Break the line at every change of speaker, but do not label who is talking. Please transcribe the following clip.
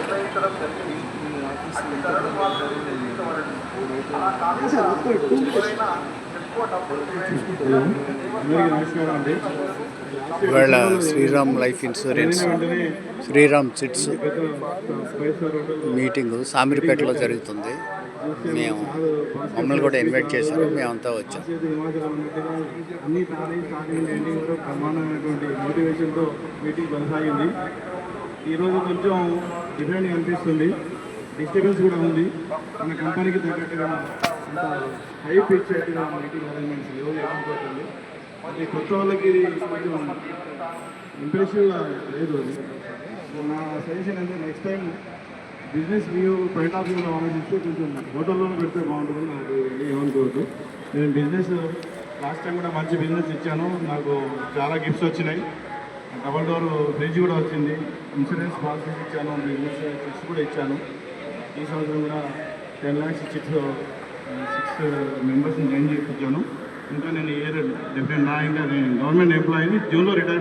నిర్వహించడం జరిగింది. అతి ధరలు మాత్రమే చెల్లించబడదు. అలా కాకుండా ఎవరైనా ఎక్కువ డబ్బులు
నమస్కారం అండి.
ఇవాళ Shriram life insurance Shriram chits meeting సామిరిపేటలో జరుగుతుంది. మమ్మల్ని కూడా ఇన్వైట్ చేశారు, మేమంతా వచ్చాం.
అన్ని స్టార్టింగ్ ఎండింగ్ వరకు ప్రమాణమైనటువంటి మోటివేషన్తో మీటింగ్ కొనసాగింది. ఈరోజు కొంచెం డిఫరెంట్గా అనిపిస్తుంది, డిస్టర్బెన్స్ కూడా ఉంది. మన కంపెనీకి తగ్గట్టుగా అంత హైప్ ఇచ్చేట్టుగా మీటింగ్ అరేంజ్మెంట్స్ లేవు ఏమనుకోతుంది. అది కొత్త వాళ్ళకి ఇది కొంచెం ఇంప్రెసివ్గా లేదు. అది నా సజెషన్ అంటే next time business view point of వ్యూలో ఆలోచిస్తే కొంచెం హోటల్లోనే పెడితే బాగుంటుంది. నాకు ఏమనుకోవద్దు. నేను బిజినెస్ లాస్ట్ టైం కూడా మంచి బిజినెస్ ఇచ్చాను, నాకు చాలా గిఫ్ట్స్ వచ్చినాయి. డబల్ డోర్ ఫ్రిడ్జ్ కూడా వచ్చింది, ఇన్సూరెన్స్ పాలసీస్ ఇచ్చాను, బిజినెస్ చిట్స్ కూడా ఇచ్చాను. ఈ సంవత్సరం కూడా 10 lakhs చిట్స్ 6 మెంబర్స్ని జాయిన్ చేయించాను. ఇంకా నేను ఇయర్ డెఫినెట్ ఇంకా నేను గవర్నమెంట్ ఎంప్లాయీని జూన్లో రిటైర్